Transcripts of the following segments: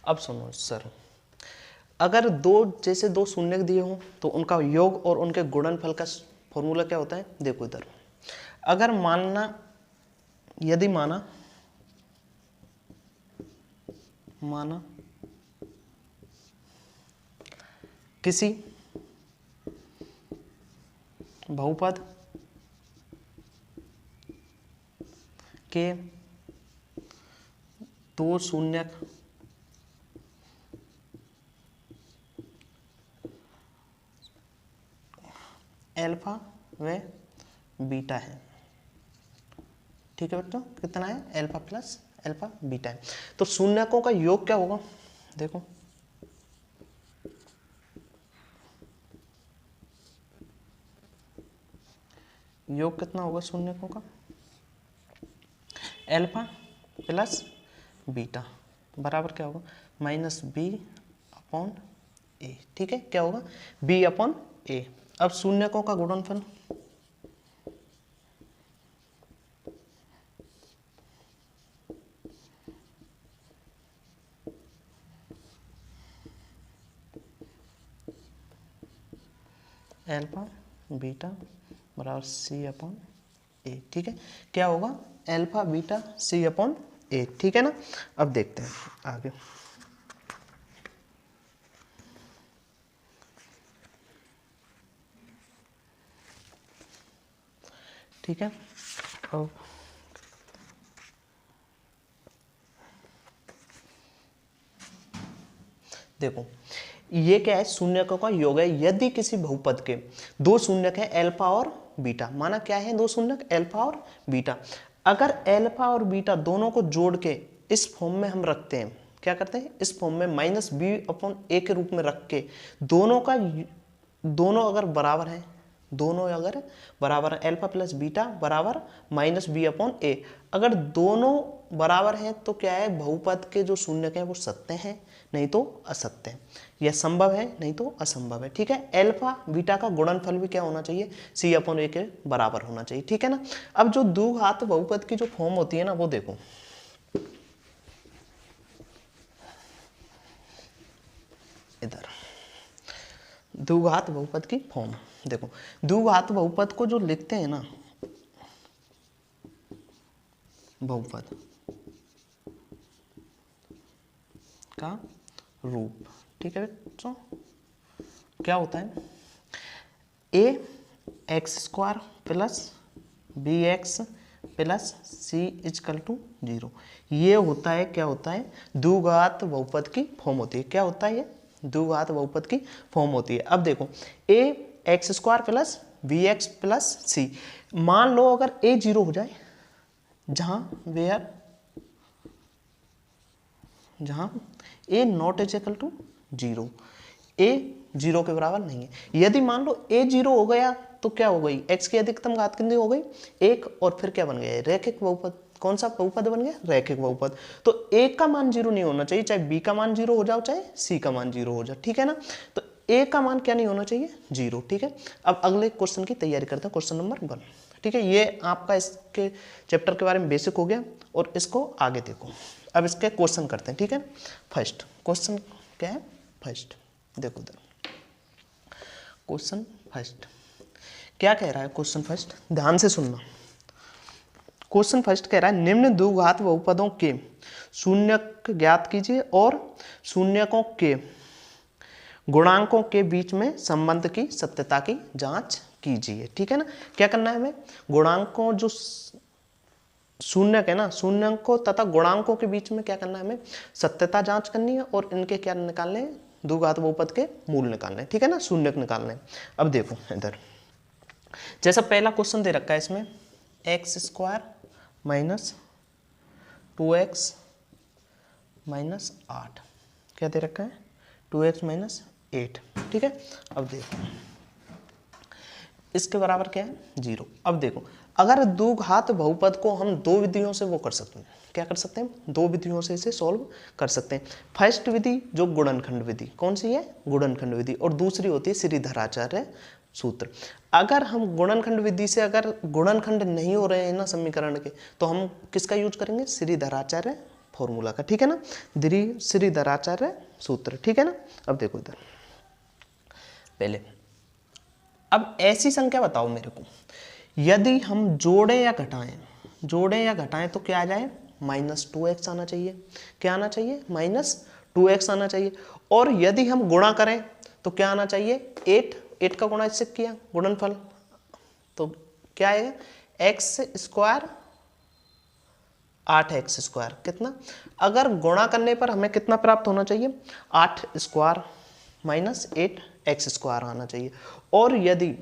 अब सुनो सर, अगर दो शून्य दिए हों तो उनका योग और उनके गुणनफल का फॉर्मूला क्या होता है? देखो इधर, अगर यदि माना किसी बहुपद के दो शून्यक अल्फा व बीटा है, ठीक है बच्चों, कितना है? अल्फा प्लस अल्फा बीटा है। तो शून्यकों का योग क्या होगा? देखो योग कितना होगा शून्यकों का? अल्फा प्लस बीटा बराबर क्या होगा? माइनस बी अपॉन ए, ठीक है, क्या होगा? बी अपॉन ए। अब शून्यकों का गुणनफल अल्फा बीटा बराबर सी अपॉन ए, ठीक है, क्या होगा? अल्फा बीटा सी अपॉन ए, ठीक है ना। अब देखते हैं आगे, ठीक है। अब देखो ये क्या है? शून्यकों का योग है यदि किसी बहुपद के दो शून्यक है अल्फा और बीटा। माना क्या है? दो शून्यक अल्फा और बीटा। अगर अल्फा और बीटा दोनों को जोड़ के इस फॉर्म में हम रखते हैं, क्या करते हैं? इस फॉर्म में माइनस बी अपॉन ए के रूप में रख के दोनों अगर बराबर हैं, दोनों अगर बराबर है, अल्फा प्लस बीटा बराबर माइनस बी अपॉन ए, अगर दोनों बराबर हैं तो क्या है? बहुपद के जो शून्यक हैं वो सत्य हैं, नहीं तो असत्य है। यह संभव है, नहीं तो असंभव है, ठीक है। अल्फा बीटा का गुणनफल भी क्या होना चाहिए? सी अपॉन ए के बराबर होना चाहिए, ठीक है ना। अब जो द्विघात बहुपद की जो फॉर्म होती है ना, वो देखो इधर, द्विघात बहुपद की फॉर्म देखो। द्विघात बहुपद को जो लिखते हैं ना, बहुपद का रूप, ठीक है बच्चों, क्या होता है? A x square plus B x plus C is equal to 0, ये होता है, क्या होता है? द्विघात बहुपद की फॉर्म होती है। क्या होता है? ये द्विघात बहुपद की फॉर्म होती है। अब देखो a x square plus B x plus c, मान लो अगर ए 0 हो जाए, जहां a not is equal to 0, a 0 के बराबर नहीं है। यदि मान लो ए 0 हो गया तो क्या हो गई? x की अधिकतम घात कितनी हो गई? 1, और फिर क्या बन गया? रैखिक बहुपद। कौन सा बहुपद बन गया? रैखिक बहुपद। तो a का मान 0 नहीं होना चाहिए, चाहे b का मान 0 हो जाओ, चाहे c का मान 0 हो जाए, ठीक है ना। तो a का मान क्या नहीं होना चाहिए? 0, ठीक है। अब अगले क्वेश्चन की तैयारी करते हैं, क्वेश्चन नंबर 1, ठीक है। ये आपका इसके चैप्टर के बारे में बेसिक हो गया, और इसको आगे देखो। अब इसके क्वेश्चन करते हैं, ठीक है। फर्स्ट क्वेश्चन क्या है? फर्स्ट देखो इधर, क्वेश्चन फर्स्ट क्या कह रहा है? क्वेश्चन फर्स्ट ध्यान से सुनना। क्वेश्चन फर्स्ट कह रहा है निम्न द्विघात बहुपदों के शून्यक ज्ञात कीजिए और शून्यकों के गुणांकों के बीच में संबंध की सत्यता की जांच कीजिए, ठीक है ना। क्या करना है हमें? गुणांकों जो शून्यक है ना, शून्यकों तथा गुणांकों के बीच में क्या करना है? हमें सत्यता जांच करनी है, और इनके क्या निकालने हैं? द्विघात बहुपद के मूल निकालने हैं, ठीक है ना, शून्यक निकालने हैं। अब देखो इधर, जैसा पहला क्वेश्चन दे रखा है इसमें, x square minus 2x minus 8, क्या दे रखा है? 2x माइनस 8, ठीक है। अब देखो इसके बराबर क्या है? 0। अब देखो अगर द्विघात बहुपद को हम दो विधियों से वो कर सकते हैं, क्या कर सकते हैं? दो विधियों से इसे सॉल्व कर सकते हैं। फर्स्ट विधि जो गुणनखंड विधि, कौन सी है? गुणनखंड विधि, और दूसरी होती है श्रीधराचार्य सूत्र। अगर हम गुणनखंड विधि से अगर गुणनखंड नहीं हो रहे हैं ना समीकरण के, तो हम किसका यूज करेंगे? श्रीधराचार्य फॉर्मूला का, ठीक है ना, श्रीधराचार्य सूत्र, ठीक है ना। अब देखो इधर पहले, अब ऐसी संख्या बताओ मेरे को, यदि हम जोड़ें या घटाएं तो क्या आ जाए, -2x आना चाहिए। क्या आना चाहिए, -2x आना चाहिए। और यदि हम गुणा करें तो क्या आना चाहिए, 8 का गुणा इससे किया, गुणनफल, तो क्या आएगा, x² 8x², कितना, अगर गुणा करने पर हमें कितना प्राप्त होना चाहिए, 8² -8x² आना चाहिए। और यदि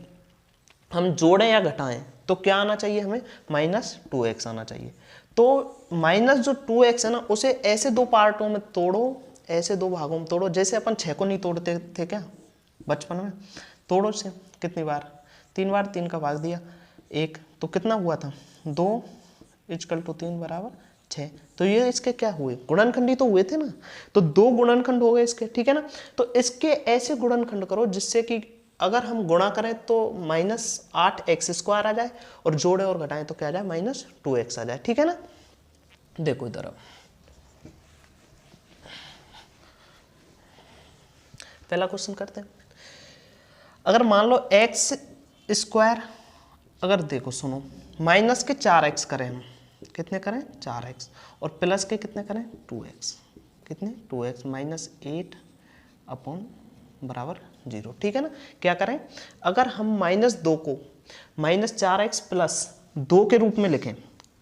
हम जोड़ें या घटाएं तो क्या आना चाहिए हमें, -2x आना चाहिए। तो माइनस जो 2x है ना, उसे ऐसे दो पार्टों में तोड़ो, ऐसे दो भागों में तोड़ो, जैसे अपन 6 को नहीं तोड़ते थे क्या बचपन में, तोड़ो से, कितनी बार, 3 बार, 3 का भाग दिया 1, तो कितना हुआ था, 2 = 3 = 6। तो ये इसके क्या हुए, गुणनखंडी तो हुए थे ना, तो 2 गुणनखंड हो गए इसके, ठीक है ना। तो इसके ऐसे गुणनखंड करो जिससे कि अगर हम गुणा करें तो -8x² आ जाए, और जोड़े और घटाएं तो क्या आ जाए, -2x आ जाए, ठीक है ना। देखो इधर अब पहला क्वेश्चन करते हैं। अगर मान लो x², अगर देखो सुनो, माइनस के 4x करें हम, कितने करें, 4x, और प्लस के कितने करें, 2x, कितने, 2x, -8 / 0, ठीक है ना। क्या करें, अगर हम -2 को -4x + 2 के रूप में लिखें,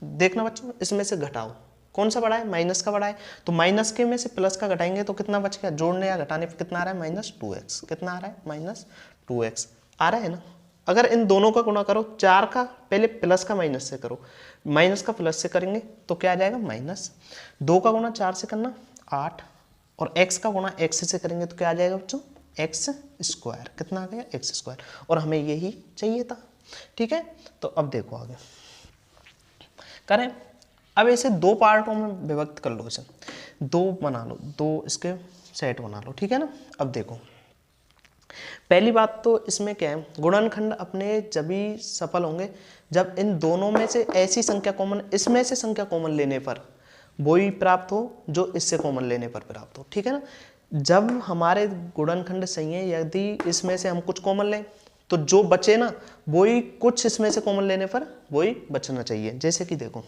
देखना बच्चों, इसमें से घटाओ, कौन सा बड़ा है, माइनस का बड़ा है, तो माइनस के में से प्लस का घटाएंगे तो कितना बच गया, जोड़ने या घटाने पर कितना आ रहा है, -2x, कितना आ रहा है, -2x आ रहा है ना। अगर इन दोनों का गुणा करो, 4 का पहले प्लस का माइनस से करो, माइनस का प्लस से करेंगे तो क्या आ जाएगा, -2 का गुणा 4 से करना 8, और x का गुणा x से करेंगे तो क्या आ जाएगा बच्चों, x², कितना आ गया, x², और हमें यही चाहिए था, ठीक है। तो अब देखो आगे करें, अब इसे 2 पार्टों में विभक्त कर लो, इसे 2 बना लो, 2 इसके सेट बना लो, ठीक है ना। अब देखो पहली बात तो इसमें क्या है, गुणनखंड अपने जब भी सफल होंगे जब इन दोनों में से ऐसी संख्या कॉमन, इसमें से संख्या कॉमन लेने पर वही प्राप्त हो जो इससे कॉमन लेने पर प्राप्त हो, ठीक है ना। जब हमारे गुणनखंड सही है, यदि इसमें से हम कुछ कॉमन लें तो जो बचे ना, वही कुछ इसमें से कॉमन लेने पर वही बचना चाहिए। जैसे कि देखो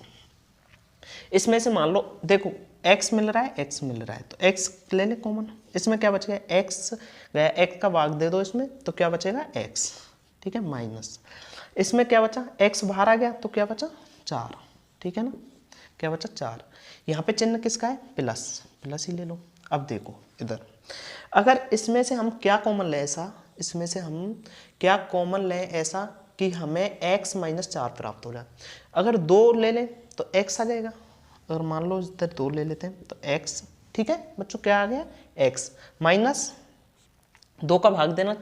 इसमें से मान लो, देखो x मिल रहा है, x मिल रहा है, तो x ले ले कॉमन, इसमें क्या बच गया, x गया, x का भाग दे दो इसमें तो क्या बचेगा, x, ठीक है, माइनस, इसमें क्या बचा, x बाहर आ गया तो क्या बचा, 4, ठीक है ना, क्या बचा, 4। यहाँ पे चिन्ह किसका है, प्लस, प्लस ही ले लो। अब देखो इधर, अगर इसमें से हम क्या कॉमन लें ऐसा, इसमें से हम क्या कॉमन लें ऐसा कि हमें x - 4 प्राप्त हो जाए। अगर 2 ले लें तो x आ जाएगा, अगर मान लो इधर 2 ले लेते हैं तो x, ठीक है बच्चों, क्या आ गया, x, माइनस 2 का भाग देना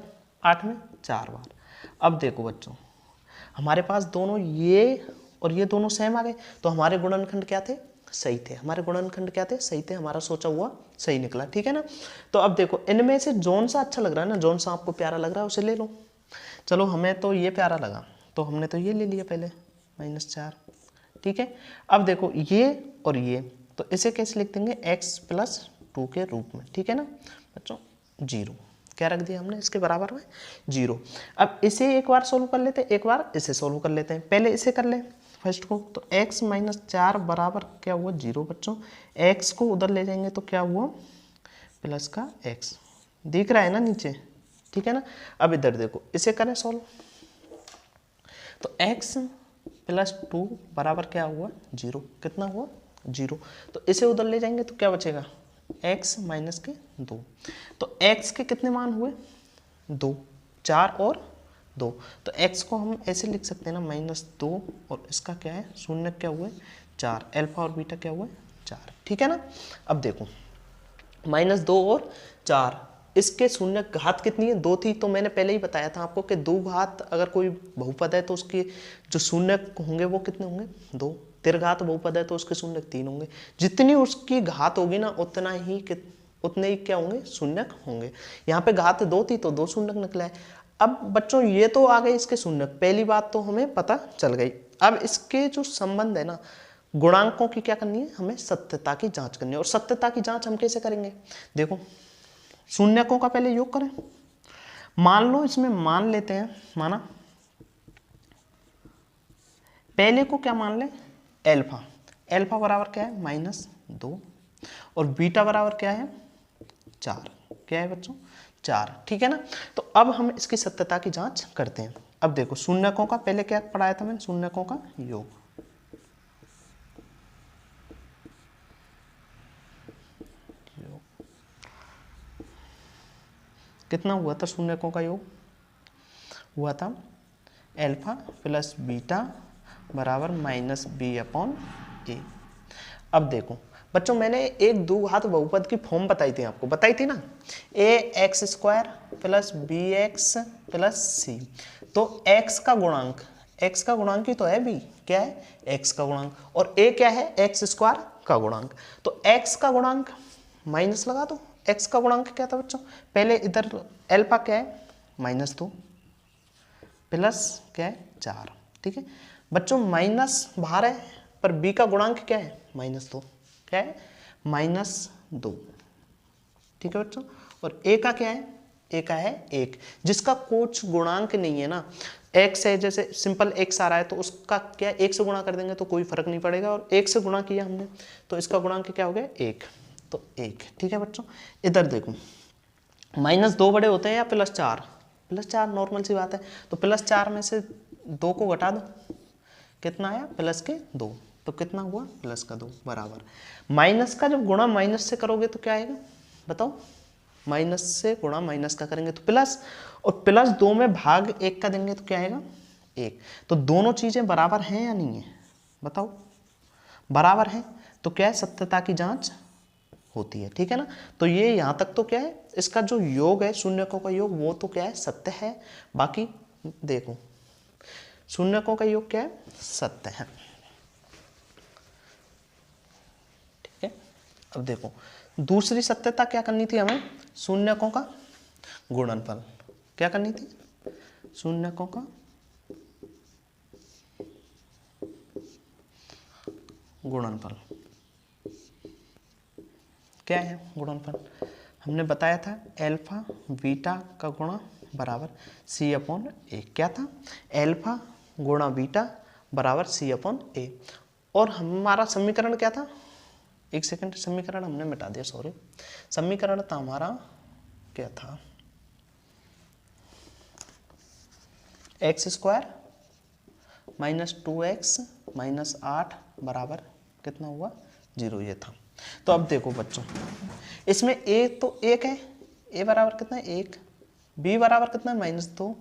8 में 4 बार। अब देखो बच्चों, हमारे पास दोनों ये और ये दोनों सेम आ गए, तो हमारे गुणनखंड क्या थे, सही थे, हमारे गुणनखंड क्या थे, सही थे, हमारा सोचा हुआ सही निकला, ठीक है ना। तो अब देखो इनमें से जौन सा अच्छा लग रहा है ना, जौन सा आपको प्यारा लग रहा है उसे ले लो। चलो हमें तो ये प्यारा लगा तो हमने तो ये ले लिया पहले, -4, ठीक है। अब देखो ये और ये, तो इसे कैसे लिख देंगे, x + 2 के रूप में, ठीक है ना बच्चों, 0, क्या रख दिया हमने इसके बराबर में, 0। अब इसे एक बार सोल्व कर लेते हैं, एक बार इसे सोल्व कर लेते हैं, पहले इसे कर लें फर्स्ट को, तो x - 4 बराबर क्या हुआ, 0 बच्चों, x को उधर ले जाएंगे तो क्या हुआ, प्लस का x, दिख रहा है ना नीचे, ठीक है ना। अब इधर देखो इसे करें सॉल्व, तो x + 2 बराबर क्या हुआ, 0, कितना हुआ, 0। तो इसे उधर ले जाएंगे तो क्या बचेगा, x - 2, तो x के कितने मान हुए, 2, 4 और 2, तो x को हम ऐसे लिख सकते हैं ना, -2, और इसका क्या है, शून्य क्या हुए, 4, अल्फा और बीटा क्या हुए, 4, ठीक है ना। अब देखो -2 और 4, इसके शून्य घात कितनी है, 2 थी, तो मैंने पहले ही बताया था आपको कि 2 घात अगर कोई बहुपद है तो उसके जो शून्य होंगे वो कितने होंगे, 2, त्रिघात बहुपद है तो उसके शून्य 3 होंगे, जितनी उसकी घात होगी ना उतने ही क्या होंगे, शून्य होंगे। यहाँ पे घात 2 थी तो 2 शून्य निकला है। अब बच्चों ये तो आ गए इसके शून्य, पहली बात तो हमें पता चल गई। अब इसके जो संबंध है ना गुणांकों की क्या करनी है, हमें सत्यता की जांच करनी है। और सत्यता की जांच हम कैसे करेंगे, देखो शून्यकों का पहले योग करें। मान लो इसमें मान लेते हैं, माना पहले को क्या मान ले, एल्फा। एल्फा बराबर क्या है, -2, और बीटा बराबर क्या है, 4। क्या है बच्चों, 4। ठीक है ना। तो अब हम इसकी सत्यता की जांच करते हैं। अब देखो शून्यकों का पहले क्या पढ़ाया था मैंने, शून्यकों का योग। कितना हुआ था शून्यकों का योग, हुआ था एल्फा प्लस बीटा बराबर -b/a। अब देखो बच्चों, मैंने एक द्विघात बहुपद की फॉर्म बताई थी आपको, बताई थी ना, ax² plus bx plus c। तो x का गुणांक, x का गुणांक ही तो है b, क्या है, x का गुणांक, और a क्या है, x² का गुणांक। तो x का गुणांक माइनस लगा दो। x का गुणांक क्या था बच्चों, पहले इधर एल्फा क्या है, -2 प्लस क्या है, 4। ठीक है बच्चों, माइनस बाहर है पर b का गुणांक क्या है, -2, क्या है, -2। ठीक है बच्चों, और a का क्या है, a का है 1, जिसका कुछ गुणांक नहीं है ना, x है, जैसे सिंपल x आ रहा है तो उसका क्या है, 1 से गुणा कर देंगे तो कोई फर्क नहीं पड़ेगा, और 1 से गुणा किया हमने तो इसका गुणांक क्या हो गया, 1, तो 1। ठीक है बच्चों, इधर देखो -2 बड़े होते हैं या +4, +4 नॉर्मल सी बात है। तो +4 में से 2 को घटा दो, कितना आया, +2, तो कितना हुआ, +2 बराबर। माइनस का जब गुणा माइनस से करोगे तो क्या आएगा बताओ, माइनस से गुणा माइनस का करेंगे तो प्लस, और +2 में भाग 1 का देंगे तो क्या आएगा, 1। तो दोनों चीजें बराबर हैं या नहीं है बताओ, बराबर है, तो क्या है, सत्यता की जांच होती है। ठीक है ना। तो ये यहाँ तक तो क्या है, इसका जो योग है शून्यकों का योग, वो तो क्या है, सत्य है। बाकी देखो शून्यकों का योग क्या है, सत्य है। ठीक है, अब देखो दूसरी सत्यता क्या करनी थी हमें, शून्यकों का गुणनफल। क्या करनी थी, शून्यकों का गुणनफल। क्या है गुणनफल, हमने बताया था एल्फा बीटा का गुणा बराबर c/a। क्या था, एल्फा गुणा बीटा बराबर c/a। और हमारा समीकरण क्या था, एक सेकंड, समीकरण हमने मिटा दिया, सॉरी। समीकरण था हमारा क्या था, x² -2x -8 बराबर कितना हुआ, 0, ये था। तो अब देखो बच्चों, इसमें a तो 1 है, a बराबर कितना है, 1, b बराबर कितना है, -2,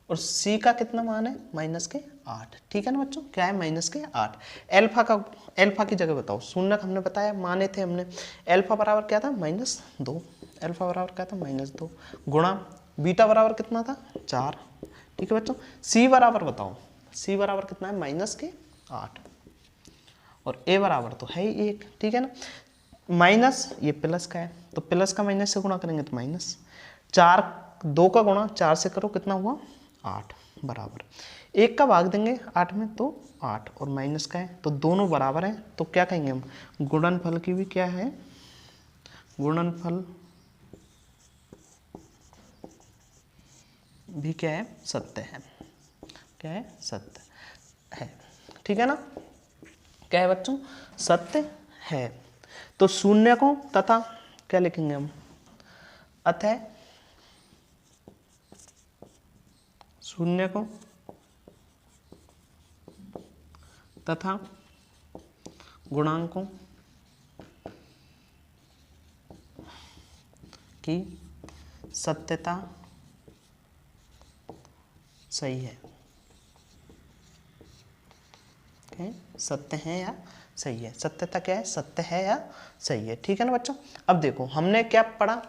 और c का कितना मान है, -8। ठीक है ना बच्चों, क्या है, -8। एल्फा की जगह बताओ, शून्यक हमने बताया, माने थे हमने, एल्फा बराबर क्या था, -2, एल्फा बराबर क्या था, -2, गुणा बीटा बराबर कितना था, 4। ठीक है बच्चों, c बराबर बताओ, c बराबर कितना है, -8, और a बराबर तो है ही 1। ठीक है ना, माइनस ये प्लस का है, तो प्लस का माइनस से गुणा करेंगे तो माइनस, 4, 2 का गुणा 4 से करो, कितना हुआ, 8 बराबर। 1 का भाग देंगे 8 में तो 8, और माइनस का है, तो दोनों बराबर हैं, तो क्या कहेंगे हम, गुणनफल की भी क्या है, गुणनफल भी क्या है, सत्य है। क्या है, सत्य है। ठीक है ना, क्या है बच्चों, सत्य है। तो शून्यकों तथा क्या लिखेंगे हम, अतः शून्यकों तथा गुणांकों की सत्यता सही है। सत्य है या सही है, सत्यता क्या है, सत्य है या सही है। ठीक है ना बच्चों, अब देखो हमने क्या पढ़ा,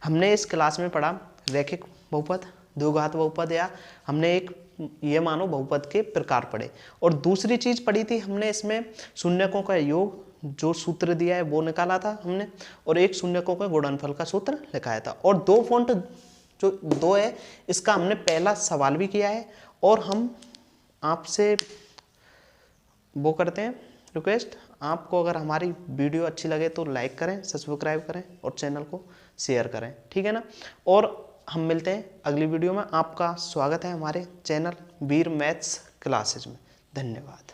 हमने इस क्लास में पढ़ा रैखिक बहुपद, द्विघात बहुपद, या हमने एक ये मानो बहुपद के प्रकार पढ़े, और दूसरी चीज पढ़ी थी हमने इसमें शून्यकों का योग, जो सूत्र दिया है वो निकाला था हमने, और एक शून्यकों का गुणनफल का सूत्र लिखाया था, और 2 फॉन्ट जो 2 है इसका हमने पहला सवाल भी किया है, और हम आपसे वो करते हैं, रिक्वेस्ट, आपको अगर हमारी वीडियो अच्छी लगे तो लाइक करें, सब्सक्राइब करें और चैनल को शेयर करें, ठीक है ना। और हम मिलते हैं अगली वीडियो में। आपका स्वागत है हमारे चैनल वीर मैथ्स क्लासेज में। धन्यवाद।